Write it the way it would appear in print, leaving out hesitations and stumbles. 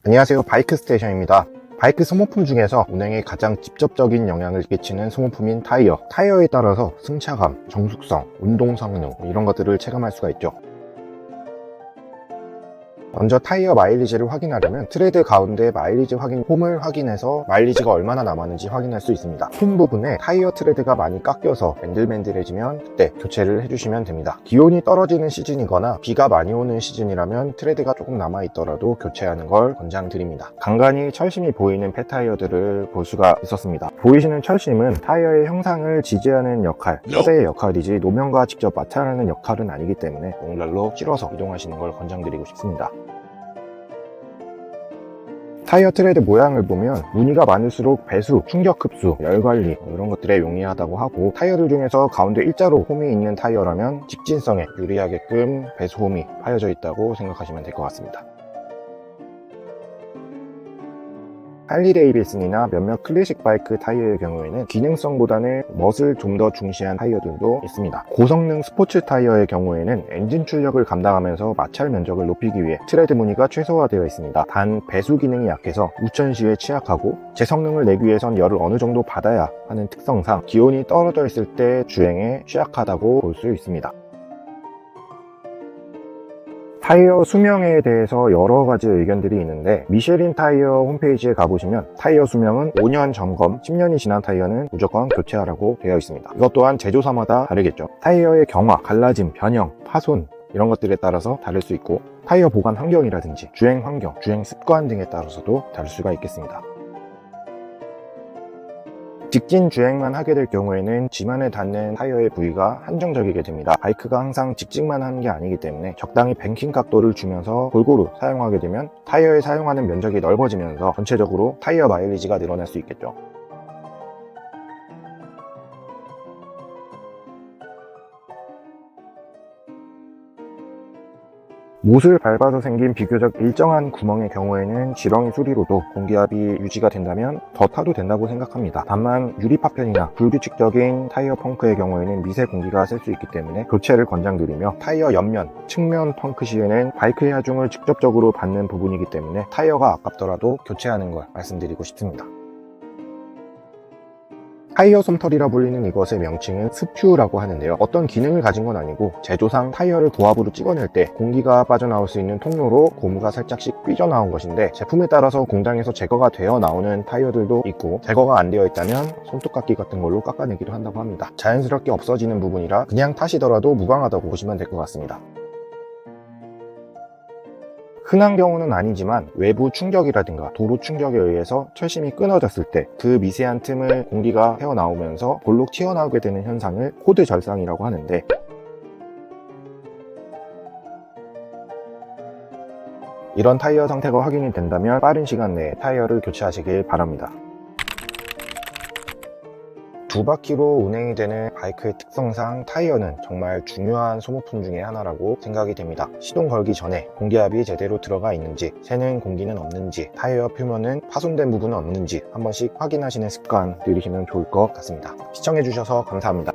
안녕하세요, 바이크 스테이션입니다. 바이크 소모품 중에서 운행에 가장 직접적인 영향을 끼치는 소모품인 타이어에 따라서 승차감, 정숙성, 운동 성능 이런 것들을 체감할 수가 있죠. 먼저 타이어 마일리지를 확인하려면 트레드 가운데 마일리지 확인 홈을 확인해서 마일리지가 얼마나 남았는지 확인할 수 있습니다. 홈 부분에 타이어 트레드가 많이 깎여서 맨들맨들해지면 그때 교체를 해주시면 됩니다. 기온이 떨어지는 시즌이거나 비가 많이 오는 시즌이라면 트레드가 조금 남아있더라도 교체하는 걸 권장드립니다. 간간히 철심이 보이는 폐타이어들을 볼 수가 있었습니다. 보이시는 철심은 타이어의 형상을 지지하는 역할, 서대의 역할이지 노면과 직접 마찰하는 역할은 아니기 때문에 롱날로 찔러서 이동하시는 걸 권장드리고 싶습니다. 타이어 트레드 모양을 보면 무늬가 많을수록 배수, 충격 흡수, 열 관리 이런 것들에 용이하다고 하고, 타이어들 중에서 가운데 일자로 홈이 있는 타이어라면 직진성에 유리하게끔 배수 홈이 파여져 있다고 생각하시면 될 것 같습니다. 할리 데이비슨이나 몇몇 클래식 바이크 타이어의 경우에는 기능성보다는 멋을 좀 더 중시한 타이어들도 있습니다. 고성능 스포츠 타이어의 경우에는 엔진 출력을 감당하면서 마찰 면적을 높이기 위해 트레드 무늬가 최소화되어 있습니다. 단 배수 기능이 약해서 우천시에 취약하고 제 성능을 내기 위해선 열을 어느 정도 받아야 하는 특성상 기온이 떨어져 있을 때 주행에 취약하다고 볼 수 있습니다. 타이어 수명에 대해서 여러 가지 의견들이 있는데, 미쉐린 타이어 홈페이지에 가보시면 타이어 수명은 5년 점검, 10년이 지난 타이어는 무조건 교체하라고 되어 있습니다. 이것 또한 제조사마다 다르겠죠. 타이어의 경화, 갈라짐, 변형, 파손 이런 것들에 따라서 다를 수 있고, 타이어 보관 환경이라든지 주행 환경, 주행 습관 등에 따라서도 다를 수가 있겠습니다. 직진 주행만 하게 될 경우에는 지만에 닿는 타이어의 부위가 한정적이게 됩니다. 바이크가 항상 직진만 하는 게 아니기 때문에 적당히 뱅킹 각도를 주면서 골고루 사용하게 되면 타이어에 사용하는 면적이 넓어지면서 전체적으로 타이어 마일리지가 늘어날 수 있겠죠. 못을 밟아서 생긴 비교적 일정한 구멍의 경우에는 지렁이 수리로도 공기압이 유지가 된다면 더 타도 된다고 생각합니다. 다만 유리 파편이나 불규칙적인 타이어 펑크의 경우에는 미세 공기가 셀 수 있기 때문에 교체를 권장드리며, 타이어 옆면, 측면 펑크 시에는 바이크의 하중을 직접적으로 받는 부분이기 때문에 타이어가 아깝더라도 교체하는 걸 말씀드리고 싶습니다. 타이어 솜털이라 불리는 이것의 명칭은 스퓨라고 하는데요. 어떤 기능을 가진 건 아니고 제조상 타이어를 고압으로 찍어낼 때 공기가 빠져나올 수 있는 통로로 고무가 살짝씩 삐져나온 것인데, 제품에 따라서 공장에서 제거가 되어 나오는 타이어들도 있고, 제거가 안 되어 있다면 손톱깎이 같은 걸로 깎아내기도 한다고 합니다. 자연스럽게 없어지는 부분이라 그냥 타시더라도 무방하다고 보시면 될 것 같습니다. 흔한 경우는 아니지만 외부 충격이라든가 도로 충격에 의해서 철심이 끊어졌을 때 그 미세한 틈을 공기가 새어나오면서 볼록 튀어나오게 되는 현상을 코드 절상이라고 하는데, 이런 타이어 상태가 확인이 된다면 빠른 시간 내에 타이어를 교체하시길 바랍니다. 두 바퀴로 운행이 되는 바이크의 특성상 타이어는 정말 중요한 소모품 중에 하나라고 생각이 됩니다. 시동 걸기 전에 공기압이 제대로 들어가 있는지, 새는 공기는 없는지, 타이어 표면은 파손된 부분은 없는지 한 번씩 확인하시는 습관 들이시면 좋을 것 같습니다. 시청해주셔서 감사합니다.